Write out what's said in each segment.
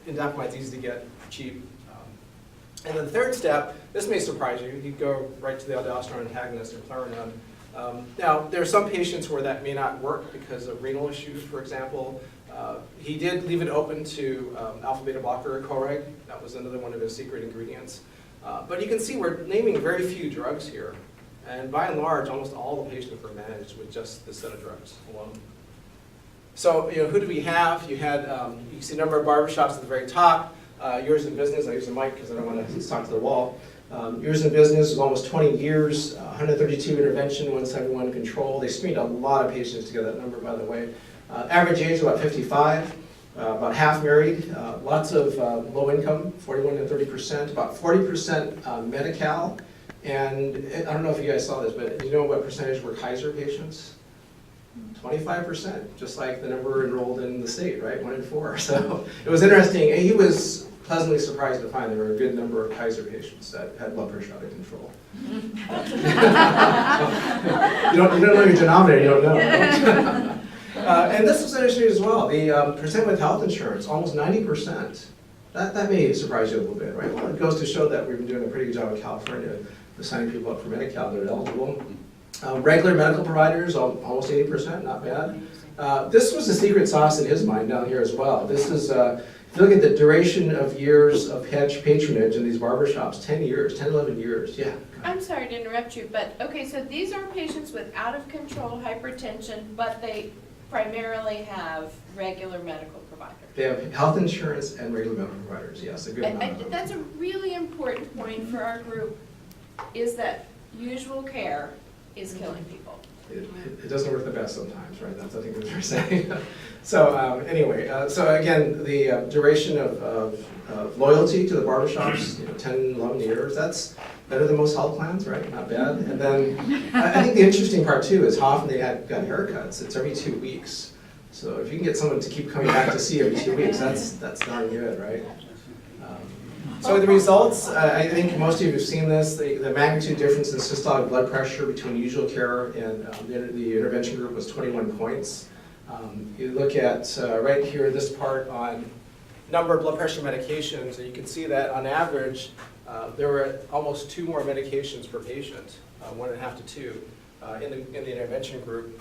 Indapamide's easy to get, cheap. And then the third step, this may surprise you, you go right to the aldosterone antagonist or Clarinone. Now, there are some patients where that may not work because of renal issues, for example. He did leave it open to alpha-beta blocker Coreg. That was another one of his secret ingredients. But you can see we're naming very few drugs here. And by and large, almost all the patients were managed with just this set of drugs alone. So, who do we have? You had, you can see a number of barbershops at the very top. Yours in Business, I use the mic because I don't want to talk to the wall. Yours in Business was almost 20 years, 132 intervention, 171 control. They screened a lot of patients to get that number, by the way. Average age about 55, about half married, lots of low income, 41 to 30%, about 40% Medi-Cal. And I don't know if you guys saw this, but do you know what percentage were Kaiser patients? 25%, just like the number enrolled in the state, right? 1 in 4. So it was interesting. And he was pleasantly surprised to find there were a good number of Kaiser patients that had blood pressure out of control. you don't know your denominator, you don't know. And this was interesting as well. The percent with health insurance, almost 90%. That may surprise you a little bit, right? Well, it goes to show that we've been doing a pretty good job in California of signing people up for Medi-Cal that are eligible. Regular medical providers, almost 80%, not bad. This was the secret sauce in his mind down here as well. This is, if you look at the duration of years of patronage in these barbershops, 10 years, 10, 11 years, yeah. I'm sorry to interrupt you, but okay, so these are patients with out of control hypertension, but they primarily have regular medical providers. They have health insurance and regular medical providers, yes, a good amount of them. That's a really important point for our group, is that usual care is killing people. It doesn't work the best sometimes, right? That's, I think, what they're saying. So anyway, so again, the duration of loyalty to the barbershops, 10, 11 years, that's better than most health plans, right? Not bad. And then I think the interesting part too is how often they got haircuts. It's every 2 weeks. So if you can get someone to keep coming back to see every 2 weeks, that's darn good, right? So the results, I think most of you have seen this, the magnitude difference in systolic blood pressure between usual care and the intervention group was 21 points. You look at right here, this part on number of blood pressure medications, and you can see that on average, there were almost 2 more medications per patient, 1.5 to 2 in the intervention group.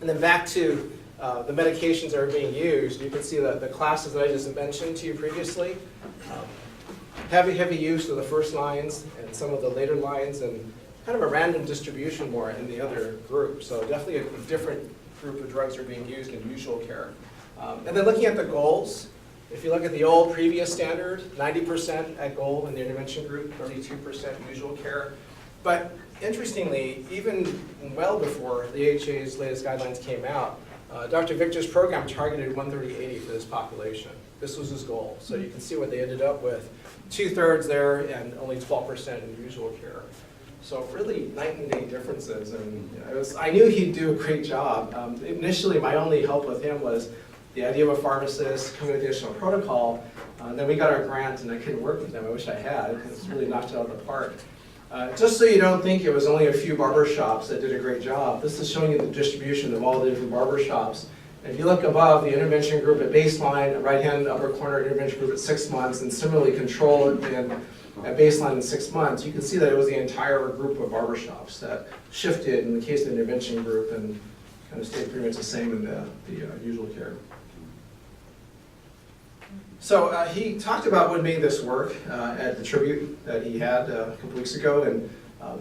And then back to the medications that are being used, you can see that the classes that I just mentioned to you previously, heavy use of the first lines and some of the later lines, and kind of a random distribution more in the other group. So definitely a different group of drugs are being used in usual care. And then looking at the goals, if you look at the old previous standard, 90% at goal in the intervention group, 32% usual care. But interestingly, even well before the AHA's latest guidelines came out, Dr. Victor's program targeted 130/80 for this population. This was his goal. So you can see what they ended up with. 2/3 there and only 12% in usual care. So really night and day differences. And I knew he'd do a great job. Initially, my only help with him was the idea of a pharmacist, coming with the additional protocol. Then we got our grant and I couldn't work with them. I wish I had, because it's really knocked it out of the park. Just so you don't think it was only a few barbershops that did a great job, this is showing you the distribution of all the different barbershops. And if you look above, the intervention group at baseline, right-hand upper corner intervention group at 6 months, and similarly control at baseline in 6 months, you can see that it was the entire group of barbershops that shifted in the case of the intervention group and kind of stayed pretty much the same in the usual care. So he talked about what made this work at the tribute that he had a couple weeks ago, and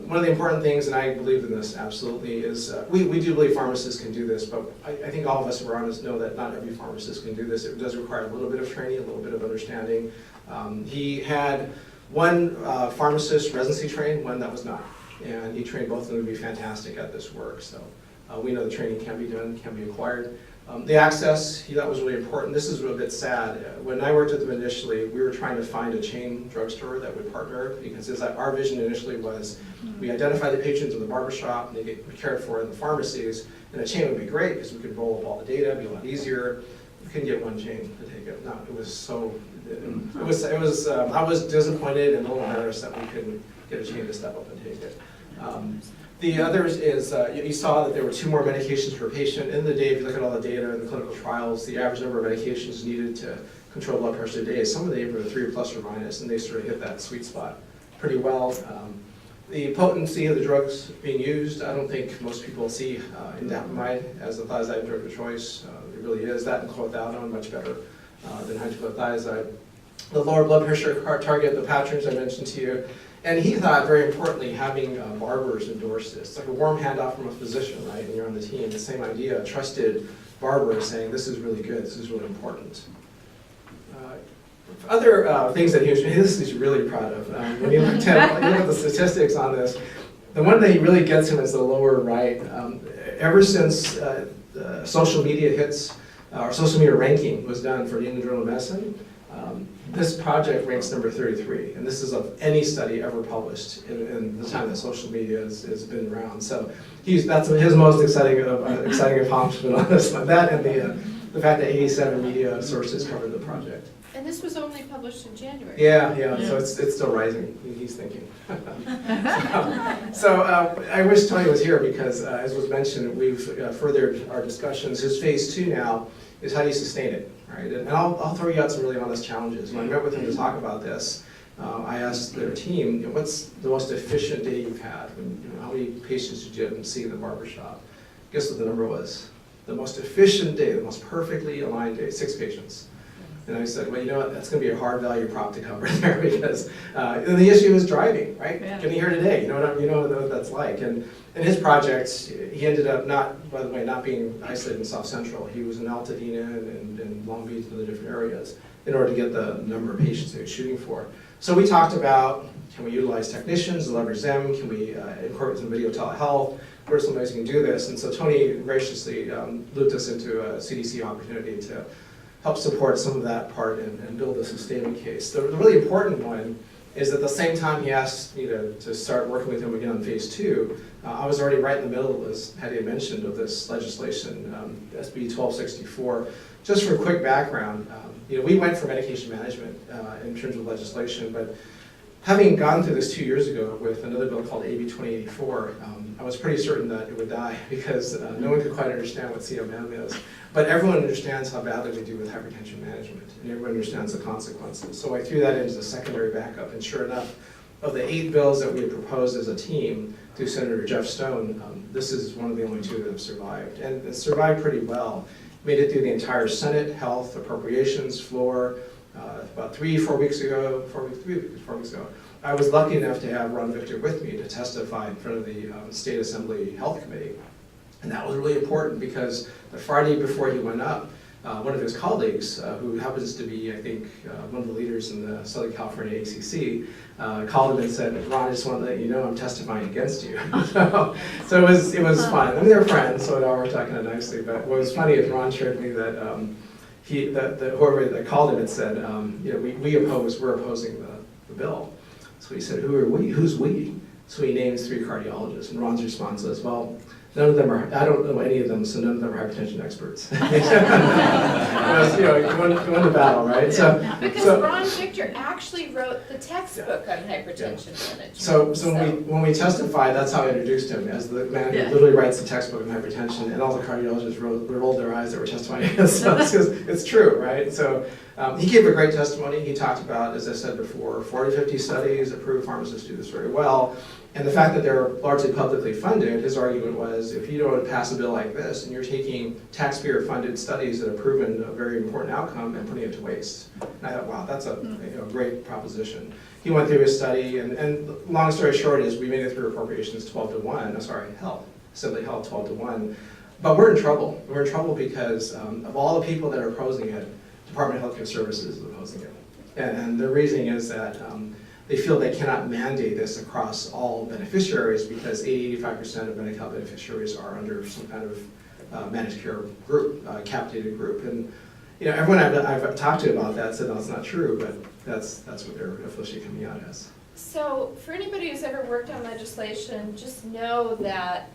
one of the important things, and I believe in this absolutely, is we do believe pharmacists can do this, but I think all of us who are honest know that not every pharmacist can do this. It does require a little bit of training, a little bit of understanding. He had one pharmacist residency trained, one that was not, and he trained both of them to be fantastic at this work. So we know the training can be done, can be acquired. The access, he thought was really important. This is a bit sad. When I worked with them initially, we were trying to find a chain drugstore that would partner, because our vision initially was we identify the patrons in the barbershop, and they get cared for in the pharmacies, and a chain would be great because we could roll up all the data, it'd be a lot easier. We couldn't get one chain to take it. No, it was so, I was disappointed and a little embarrassed that we couldn't get a chain to step up and take it. The others is, you saw that there were 2 more medications per patient. In the day, if you look at all the data in the clinical trials, the average number of medications needed to controlled blood pressure days, some of them were 3 plus or minus, and they sort of hit that sweet spot pretty well. The potency of the drugs being used, I don't think most people see indapamide as a thiazide drug of choice. It really is. That and clothianone much better than hydrochlorothiazide. The lower blood pressure target, the patterns I mentioned to you. And he thought, very importantly, having barbers endorse this. It's like a warm handoff from a physician, right? And you're on the team. The same idea, a trusted barber saying, this is really good, this is really important. Other things that he's really proud of. When you look at the statistics on this, the one that he really gets him is the lower right. Ever since social media hits, or social media ranking was done for the New England Journal of Medicine, this project ranks number 33, and this is of any study ever published in the time that social media has been around. So that's his most exciting accomplishment on this. That and the fact that 87 media sources covered the project. And this was only published in January. Yeah. So it's still rising. He's thinking. So I wish Tony was here because, as was mentioned, we've furthered our discussions. His phase 2 now is how do you sustain it, right? And I'll throw you out some really honest challenges. When I met with him to talk about this, I asked their team, what's the most efficient day you've had? How many patients did you see in the barbershop? Guess what the number was? The most efficient day, the most perfectly aligned day, 6 patients. And I said, well, you know what, that's going to be a hard value prop to cover there because and the issue is driving, right? Yeah. Getting here today, you know what that's like. And in his project, he ended up by the way, not being isolated in South Central. He was in Altadena and Long Beach and other different areas in order to get the number of patients he was shooting for. So we talked about, can we utilize technicians, leverage them? Can we incorporate some video telehealth? What are some ways we can do this? And so Tony graciously looped us into a CDC opportunity to help support some of that part and build a sustainment case. The really important one is at the same time he asked me to start working with him again on phase 2, I was already right in the middle, as Patty had mentioned, of this legislation, SB 1264. Just for a quick background, we went for medication management in terms of legislation, but having gone through this 2 years ago with another bill called AB 2084, I was pretty certain that it would die because no one could quite understand what CMM is. But everyone understands how badly we do with hypertension management, and everyone understands the consequences. So I threw that into the secondary backup, and sure enough, of the 8 bills that we had proposed as a team through Senator Jeff Stone, this is one of the only 2 that have survived, and it survived pretty well. Made it through the entire Senate, Health, Appropriations, floor. About 4 weeks ago, I was lucky enough to have Ron Victor with me to testify in front of the State Assembly Health Committee. And that was really important because the Friday before he went up, one of his colleagues, who happens to be, I think, one of the leaders in the Southern California ACC, called him and said, Ron, I just want to let you know I'm testifying against you. so it was fun. I mean, they're friends, so it all worked out kind of nicely. But what was funny is Ron shared with me that whoever that called him had said, we're opposing the bill. So he said, who are we? Who's we? So he names 3 cardiologists, and Ron's response was, well, none of them are, I don't know any of them, so none of them are hypertension experts. You won the battle, right? Yeah. Because Ron Victor actually wrote the textbook on hypertension management. So when we testified, that's how I introduced him, as the man who literally writes the textbook on hypertension, and all the cardiologists rolled their eyes that were testifying against us, because it's true, right? So he gave a great testimony. He talked about, as I said before, 40 to 50 studies, approved pharmacists do this very well. And the fact that they're largely publicly funded, his argument was, if you don't pass a bill like this, and you're taking taxpayer-funded studies that have proven a very important outcome and putting it to waste. And I thought, wow, that's a great proposition. He went through his study, and long story short is we made it through appropriations 12-1, Assembly Health 12-1. But we're in trouble. We're in trouble because of all the people that are opposing it, Department of Healthcare Services is opposing it. And the reasoning is that they feel they cannot mandate this across all beneficiaries because 80-85% of Medi-Cal beneficiaries are under some kind of managed care group, capitated group. And everyone I've talked to about that said, no, it's not true, but that's what they're officially coming out as. So for anybody who's ever worked on legislation, just know that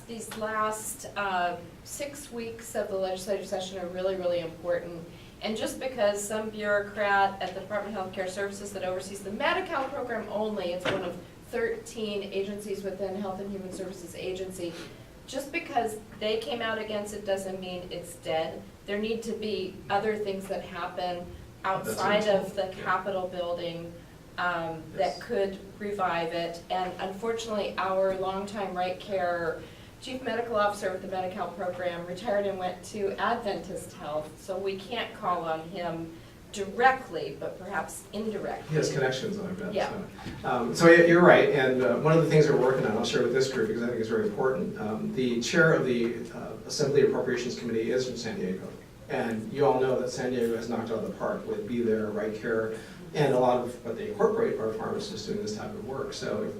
these last 6 weeks of the legislative session are really, really important. And just because some bureaucrat at the Department of Healthcare Services that oversees the Medi-Cal program only, it's one of 13 agencies within Health and Human Services Agency, just because they came out against it doesn't mean it's dead. there need to be other things that happen outside of the Capitol building that could revive it. And unfortunately, our longtime RightCare Chief Medical Officer with the Medi-Cal program retired and went to Adventist Health, so we can't call on him directly, but perhaps indirectly. He has connections on it. Yeah. So you're right, and one of the things we're working on, I'll share with this group because I think it's very important. The chair of the Assembly Appropriations Committee is from San Diego, and you all know that San Diego has knocked out of the park with Be There, RightCare, and a lot of what they incorporate are pharmacists doing this type of work. So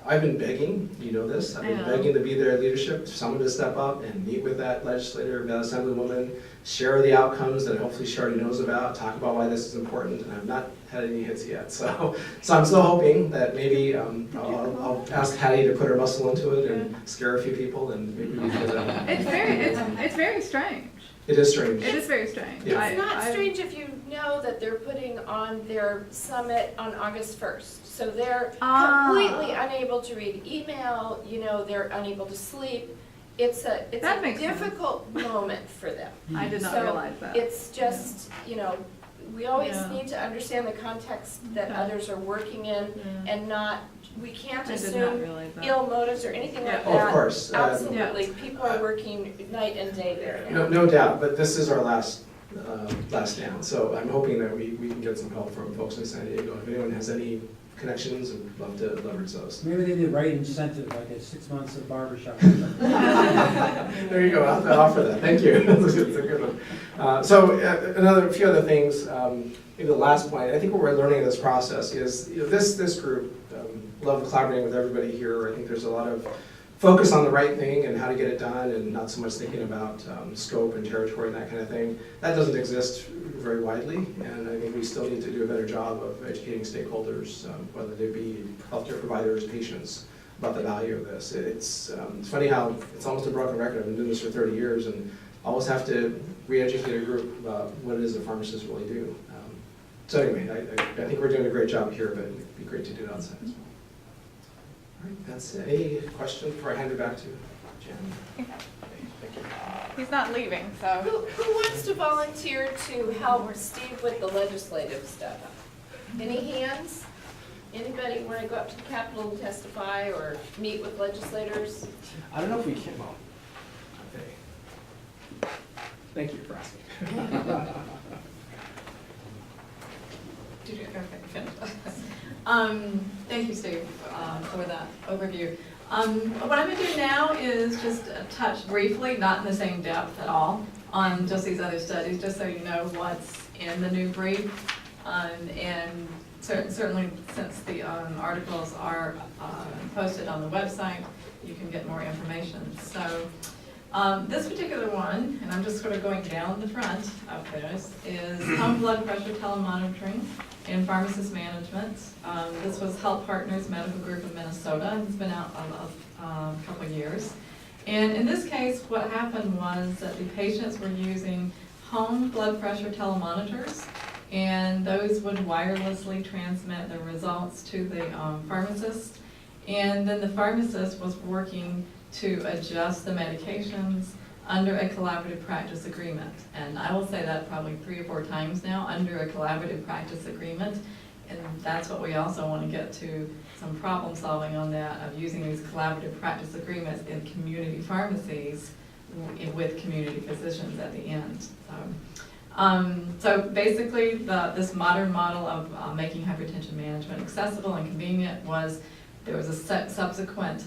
I've been begging, you know this, I've been begging the Be There leadership, someone to step up and meet with that legislator, that assemblywoman, share the outcomes that hopefully she already knows about, talk about why this is important, and I've not had any hits yet. So I'm still hoping that maybe I'll ask Hattie to put her muscle into it and scare a few people, and maybe we can do that. It's very strange. It is strange. It is very strange. Yeah. It's not strange if you know that they're putting on their summit on August 1st. So they're completely unable to read email, you know, they're unable to sleep. It's a difficult moment for them. I did not realize that. It's just, you know, we always need to understand the context that others are working in and not, we can't assume ill motives or anything like that. Oh, of course. Absolutely. People are working night and day there now. No doubt, but this is our last stand. So I'm hoping that we can get some help from folks in San Diego. If anyone has any connections, I'd love to leverage those. Maybe they need the right incentive, like a 6 months of barbershop. There you go, I'll offer that, thank you. That's a good one. So a few other things, maybe the last point, I think what we're learning in this process is, you know, this group, love collaborating with everybody here. I think there's a lot of focus on the right thing and how to get it done, and not so much thinking about scope and territory and that kind of thing. That doesn't exist very widely, and I think we still need to do a better job of educating stakeholders, whether they be healthcare providers, patients, about the value of this. It's funny how it's almost a broken record. I've been doing this for 30 years and always have to re-educate a group about what it is that pharmacists really do. So anyway, I think we're doing a great job here, but it'd be great to do it outside as well. All right, that's a question before I hand it back to Jen. Okay, thank you. He's not leaving, so. Who wants to volunteer to help Steve with the legislative stuff? Any hands? Anybody want to go up to the Capitol and testify or meet with legislators? I don't know if we can, well, okay. Thank you for asking. Thank you, Steve, for that overview. What I'm going to do now is just touch briefly, not in the same depth at all, on just these other studies, just so you know what's in the new brief. And certainly, since the articles are posted on the website, you can get more information. So this particular one, and I'm just sort of going down the front of this, is home blood pressure telemonitoring in pharmacist management. This was Health Partners Medical Group in Minnesota. It's been out a couple of years. And in this case, what happened was that the patients were using home blood pressure telemonitors, and those would wirelessly transmit the results to the pharmacist. And then the pharmacist was working to adjust the medications under a collaborative practice agreement. And I will say that probably 3 or 4 times now, under a collaborative practice agreement. And that's what we also want to get to, some problem solving on that, of using these collaborative practice agreements in community pharmacies with community physicians at the end. So basically, this modern model of making hypertension management accessible and convenient was, there was a subsequent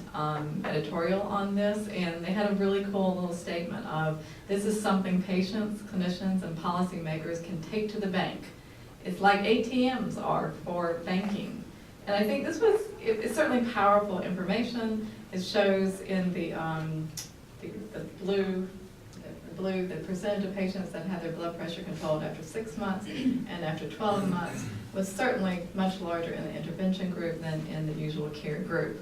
editorial on this, and they had a really cool little statement of, this is something patients, clinicians, and policymakers can take to the bank. It's like ATMs are for banking. And I think this was, it's certainly powerful information. It shows in the blue, the percentage of patients that had their blood pressure controlled after 6 months and after 12 months was certainly much larger in the intervention group than in the usual care group.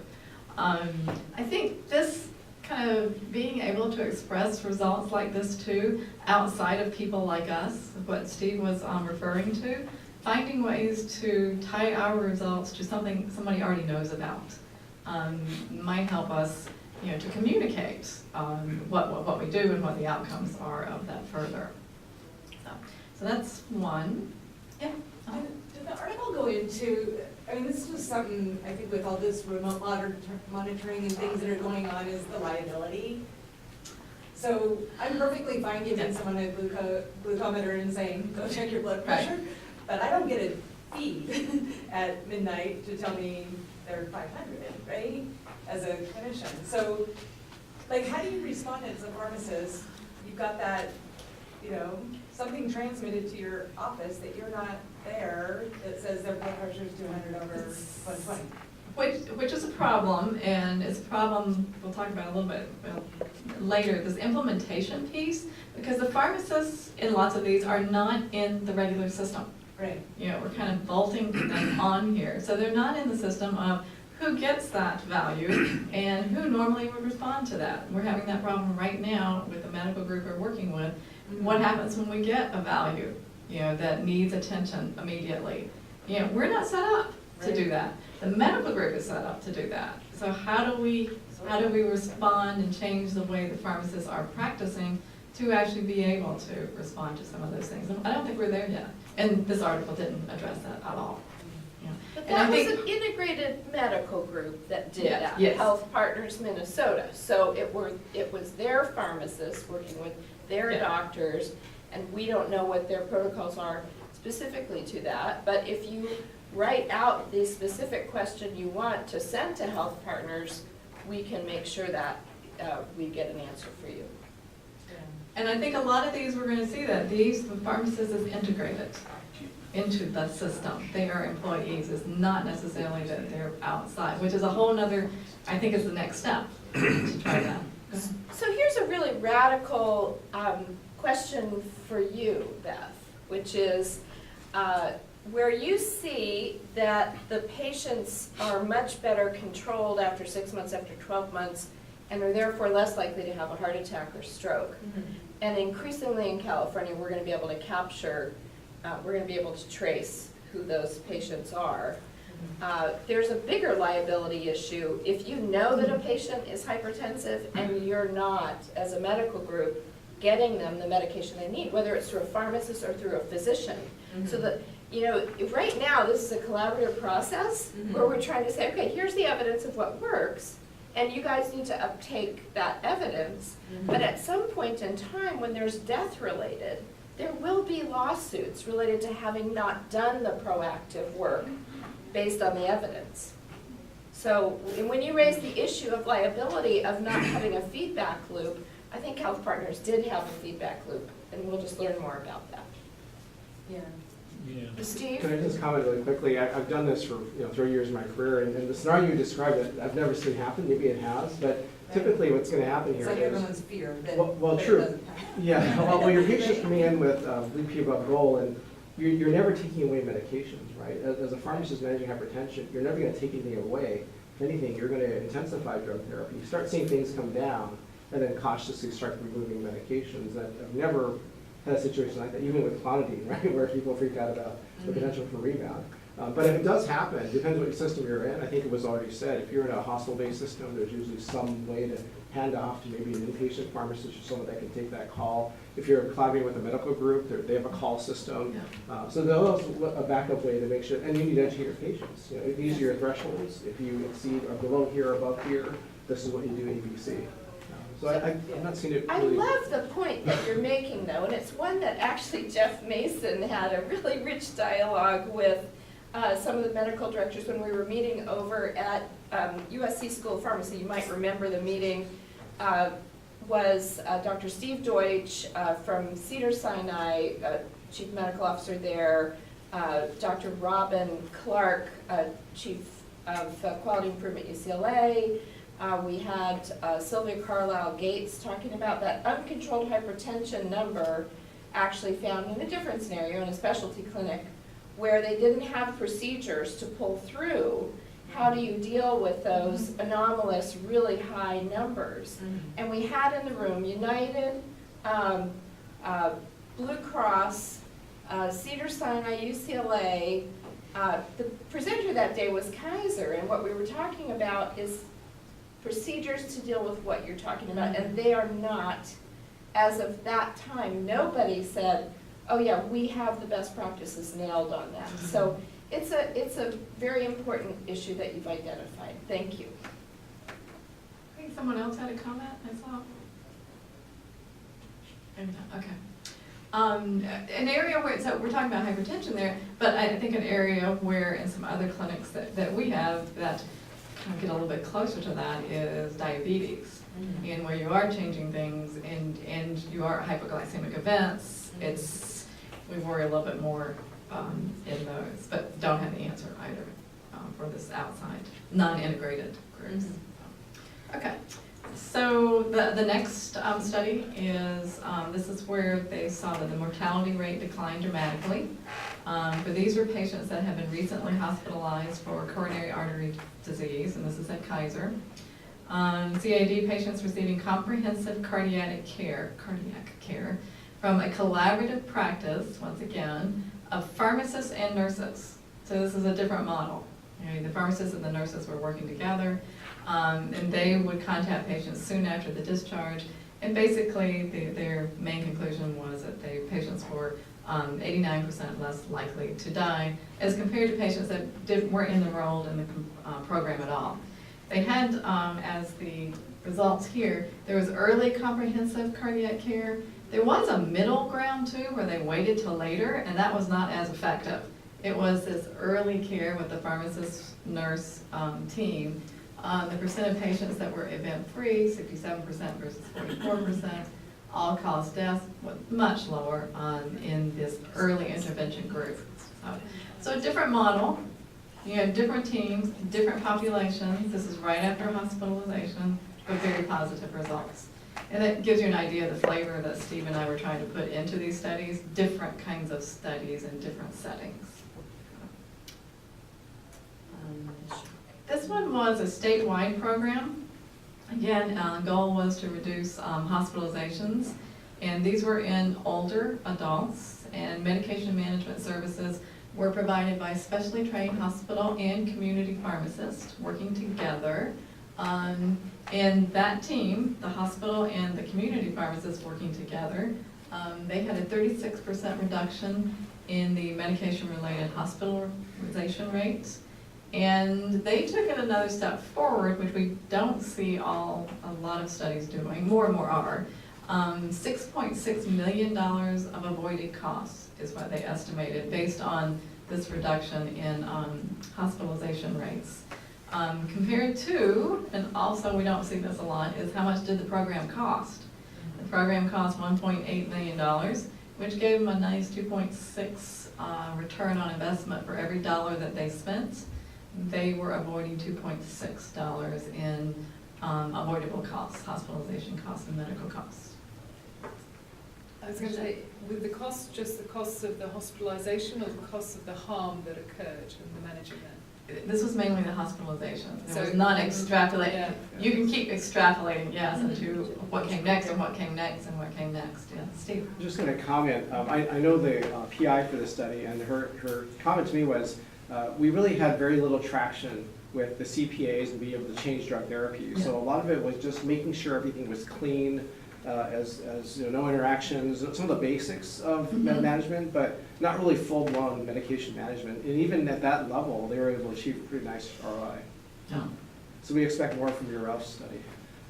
I think this kind of being able to express results like this too, outside of people like us, what Steve was referring to, finding ways to tie our results to something somebody already knows about, might help us, you know, to communicate what we do and what the outcomes are of that further. So that's one. Yeah. Did the article go into, I mean, this was something, I think with all this remote monitoring and things that are going on, is the liability. So I'm perfectly fine giving someone a glucometer and saying, go check your blood pressure, but I don't get a feed at midnight to tell me they're 500, right, as a clinician. So, like, how do you respond as a pharmacist? You've got that, you know, something transmitted to your office that you're not there that says their blood pressure is 200 over 120. Which is a problem, and it's a problem we'll talk about a little bit later, this implementation piece, because the pharmacists in lots of these are not in the regular system. Right. You know, we're kind of bolting them on here. So they're not in the system of who gets that value and who normally would respond to that. We're having that problem right now with the medical group we're working with. What happens when we get a value, you know, that needs attention immediately? You know, we're not set up to do that. The medical group is set up to do that. So how do we respond and change the way the pharmacists are practicing to actually be able to respond to some of those things? And I don't think we're there yet. And this article didn't address that at all. You know. But And I that was think- an integrated medical group that did Yeah, that, yes. Health Partners Minnesota. So it was their pharmacists working with their Yeah. doctors, and we don't know what their protocols are specifically to that. But if you write out the specific question you want to send to Health Partners, we can make sure that we get an answer for you. And I think a lot of these, we're gonna see that the pharmacist is integrated into the system. They are employees, it's not necessarily that they're outside, which is a whole nother, I think is the next step to try that. So here's a really radical question for you, Beth, which is where you see that the patients are much better controlled after 6 months, after 12 months, and are therefore less likely to have a heart attack or stroke. And increasingly in California, we're going to be able to capture, we're going to be able to trace who those patients are. There's a bigger liability issue if you know that a patient is hypertensive and you're not, as a medical group, getting them the medication they need, whether it's through a pharmacist or through a physician. So that, you know, right now, this is a collaborative process where we're trying to say, okay, here's the evidence of what works, and you guys need to uptake that evidence. But at some point in time, when there's death related, there will be lawsuits related to having not done the proactive work based on the evidence. So when you raise the issue of liability of not having a feedback loop, I think Health Partners did have a feedback loop, and we'll just learn more about that. Yeah. Steve? Can I just comment really quickly? I've done this for 3 years of my career, and the scenario you described, I've never seen happen. Maybe it has, but typically what's going to happen here It's like is everyone's fear that well, that it true. doesn't happen. Yeah, well, your patient's coming in with BP above goal, and you're never taking away medications, right? As a pharmacist managing hypertension, you're never going to take anything away. If anything, you're going to intensify drug therapy. You start seeing things come down, and then cautiously start removing medications. I've never had a situation like that, even with clonidine, right, where people freak out about the potential for rebound. But if it does happen, depends what system you're in. I think it was already said, if you're in a hospital-based system, there's usually some way to hand off to maybe an inpatient pharmacist or someone that can take that call. If you're collaborating with a medical group, they have a call system. So there's a backup way to make sure, and you need to educate your patients. You know, these are your thresholds. If you exceed or below here or above here, this is what you do ABC. So I'm not seeing it I really. love the point that you're making, though, and it's one that actually Jeff Mason had a really rich dialogue with some of the medical directors when we were meeting over at USC School of Pharmacy. You might remember the meeting was Dr. Steve Deutsch from Cedars-Sinai, Chief Medical Officer there, Dr. Robin Clark, Chief of Quality Improvement UCLA. We had Sylvia Carlisle Gates talking about that uncontrolled hypertension number actually found in a different scenario in a specialty clinic where they didn't have procedures to pull through. How do you deal with those anomalous, really high numbers? And we had in the room United, Blue Cross, Cedars-Sinai, UCLA. The presenter that day was Kaiser, and what we were talking about is procedures to deal with what you're talking about, and they are not, as of that time, nobody said, oh yeah, we have the best practices nailed on that. So it's a very important issue that you've identified. Thank you. I think someone else had a comment, I saw. Maybe not, okay. An area where, so we're talking about hypertension there, but I think an area where in some other clinics that we have that kind of get a little bit closer to that is diabetes. And where you are changing things and you are hypoglycemic events, we worry a little bit more in those, but don't have the answer either for this outside, non-integrated groups. Okay, so the next study is, this is where they saw that the mortality rate declined dramatically. But these were patients that have been recently hospitalized for coronary artery disease, and this is at Kaiser. CAD patients receiving comprehensive cardiac care from a collaborative practice, once again, of pharmacists and nurses. So this is a different model. The pharmacists and the nurses were working together, and they would contact patients soon after the discharge. And basically, their main conclusion was that patients were 89% less likely to die as compared to patients that weren't enrolled in the program at all. They had, as the results here, there was early comprehensive cardiac care. There was a middle ground too, where they waited till later, and that was not as effective. It was this early care with the pharmacist nurse team. The percent of patients that were event-free, 67% versus 44%, all-cause deaths was much lower in this early intervention group. So a different model. You have different teams, different populations. This is right after hospitalization, but very positive results. And that gives you an idea of the flavor that Steve and I were trying to put into these studies, different kinds of studies in different settings. This one was a statewide program. Again, goal was to reduce hospitalizations, and these were in older adults, and medication management services were provided by specially trained hospital and community pharmacists working together. And that team, the hospital and the community pharmacists working together, they had a 36% reduction in the medication-related hospitalization rates. And they took it another step forward, which we don't see a lot of studies doing, more and more are. $6.6 million of avoided costs is what they estimated based on this reduction in hospitalization rates. Compared to, and also we don't see this a lot, is how much did the program cost? The program cost $1.8 million, which gave them a nice 2.6 return on investment for every dollar that they spent. They were avoiding $2.6 in avoidable costs, hospitalization costs and medical costs. I was going to say, with the cost, just the costs of the hospitalisation or the costs of the harm that occurred and the managing that? This was mainly the hospitalization. It So was not extrapolating. Yeah. You can keep extrapolating, yes, into what came next and what came next and what came next. Yeah, Steve. I'm just going to comment. I know the PI for this study, and her comment to me was, we really had very little traction with the CPAs and being able to change drug therapy. Yeah. So a lot of it was just making sure everything was clean, as you know, no interactions, some of the basics of med management, but not really full-blown medication management. And even at that level, they were able to achieve a pretty nice ROI. No. So we expect more from your RELF study.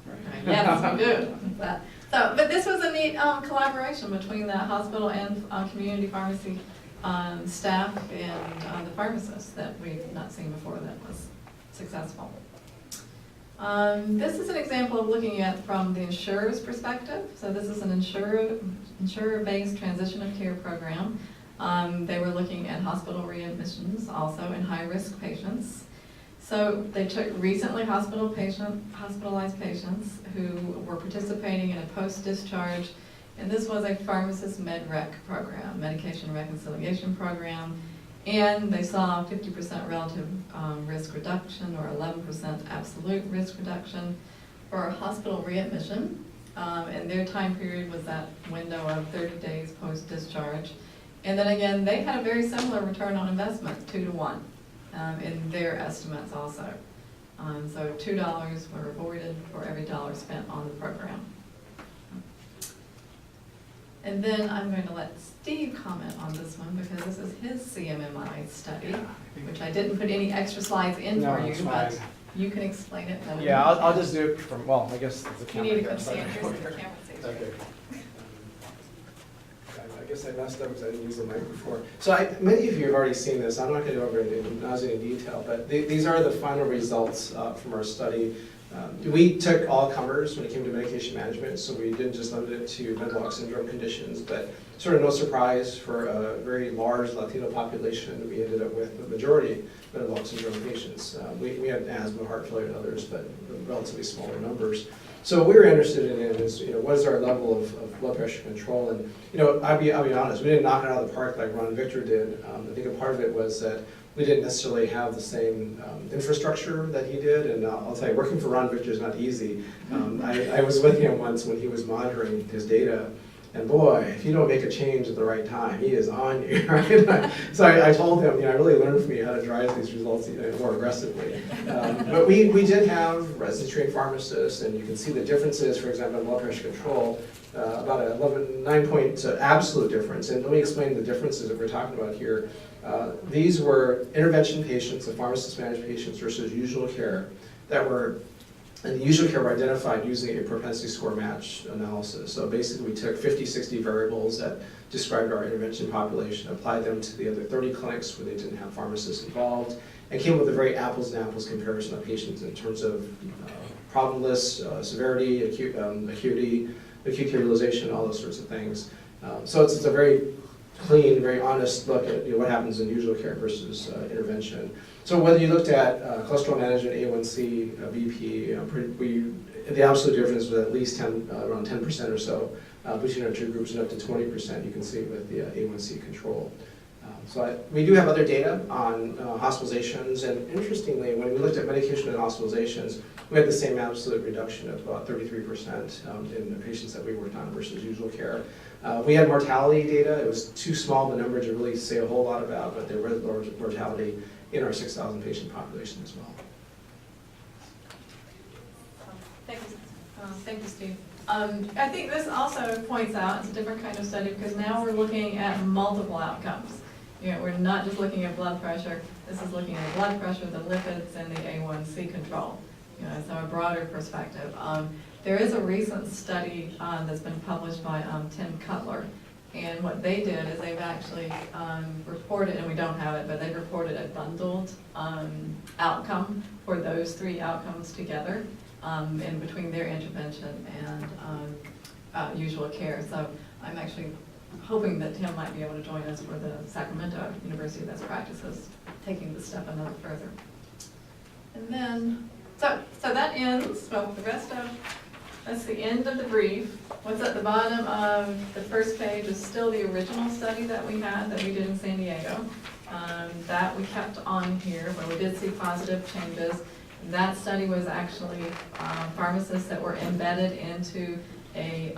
Right. Yes, we do. But this was a neat collaboration between the hospital and community pharmacy staff and the pharmacists that we've not seen before that was successful. This is an example of looking at from the insurer's perspective. So this is an insurer-based transition of care program. They were looking at hospital readmissions also in high-risk patients. So they took recently hospitalized patients who were participating in a post-discharge, and this was a pharmacist med-rec program, medication reconciliation program, and they saw 50% relative risk reduction or 11% absolute risk reduction for hospital readmission, and their time period was that window of 30 days post-discharge. And then again, they had a very similar return on investment, 2 to 1. In their estimates also. So $2 were avoided for every dollar spent on the program. And then I'm going to let Steve comment on this one because this is his CMMI study, which I didn't put any extra slides in No, for you, it's but fine. you can explain it better. Yeah, I'll just do it from, well, I guess it's a You camera. need to here, come so- stand here so the camera sees you. Okay. I guess I messed up because I didn't use the mic before. So many of you have already seen this. I'm not going to go over it in nauseating detail, but these are the final results from our study. We took all comers when it came to medication management, so we didn't just limit it to metabolic syndrome conditions, but sort of no surprise for a very large Latino population, we ended up with the majority metabolic syndrome patients. We had asthma, heart failure, and others, but relatively smaller numbers. So what we were interested in is, what is our level of blood pressure control? And, I'll be honest, we didn't knock it out of the park like Ron Victor did. I think a part of it was that we didn't necessarily have the same infrastructure that he did, and I'll tell you, working for Ron Victor is not easy. I was with him once when he was monitoring his data, and boy, if you don't make a change at the right time, he is on you, right? So I told him, I really learned from you how to drive these results more aggressively. But we did have residency trained pharmacists, and you can see the differences, for example, in blood pressure control, about a 9-point absolute difference. And let me explain the differences that we're talking about here. These were intervention patients, the pharmacist managed patients versus usual care that were, and the usual care were identified using a propensity score match analysis. So basically we took 50, 60 variables that described our intervention population, applied them to the other 30 clinics where they didn't have pharmacists involved, and came up with a very apples and apples comparison of patients in terms of problem list, severity, acuity, acute care utilization, all those sorts of things. So it's a very clean, very honest look at what happens in usual care versus intervention. So whether you looked at cholesterol management, A1C, BP, the absolute difference was at least around 10% or so between our two groups, and up to 20% you can see with the A1C control. We do have other data on hospitalizations, and interestingly, when we looked at medication and hospitalizations, we had the same absolute reduction of about 33% in the patients that we worked on versus usual care. We had mortality data. It was too small of a number to really say a whole lot about, but there was lower mortality in our 6,000 patient population as well. Thank you, Steve. I think this also points out it's a different kind of study because now we're looking at multiple outcomes. We're not just looking at blood pressure. This is looking at blood pressure, the lipids, and the A1C control. So a broader perspective. There is a recent study that's been published by Tim Cutler, and what they did is they've actually reported, and we don't have it, but they've reported a bundled outcome for those three outcomes together in between their intervention and usual care. So I'm actually hoping that Tim might be able to join us for the Sacramento University Best Practices, taking the step another further. And then, so that ends, well, the rest of, that's the end of the brief. What's at the bottom of the first page is still the original study that we had, that we did in San Diego. That we kept on here, but we did see positive changes. That study was actually pharmacists that were embedded into a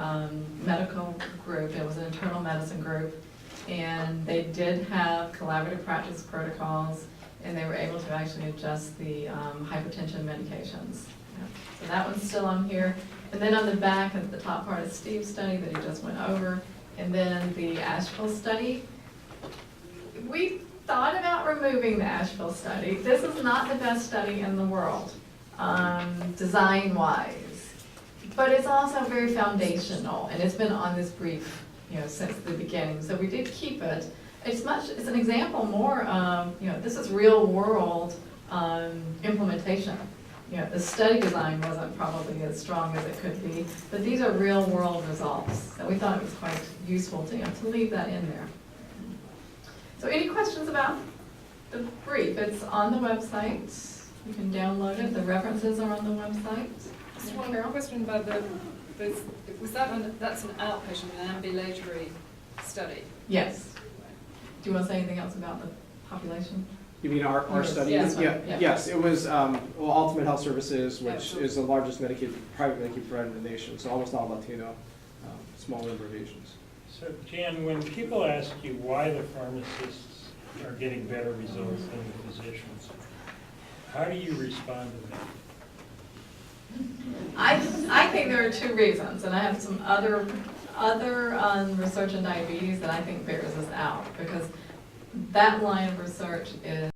medical group. It was an internal medicine group, and they did have collaborative practice protocols, and they were able to actually adjust the hypertension medications. Yeah. So that one's still on here. And then on the back at the top part of Steve's study that he just went over, and then the Asheville study. We thought about removing the Asheville study. This is not the best study in the world, design-wise. But it's also very foundational, and it's been on this brief, since the beginning. So we did keep it. It's an example more of, this is real world implementation. The study design wasn't probably as strong as it could be, but these are real world results. So we thought it was quite useful to leave that in there. So any questions about the brief? It's on the website. You can download it. The references are on the website. Just one question about that's an outpatient, an ambulatory study? Yes. Do you want to say anything else about the population? You mean our study? Yes. Yeah. Yes, it was Ultimate Health Services, which is the largest private Medicaid provider in the nation, so almost all Latino, small number of Asians. So Jan, when people ask you why the pharmacists are getting better results than the physicians, how do you respond to that? I think there are two reasons, and I have some other other research in diabetes that I think bears this out, because that line of research is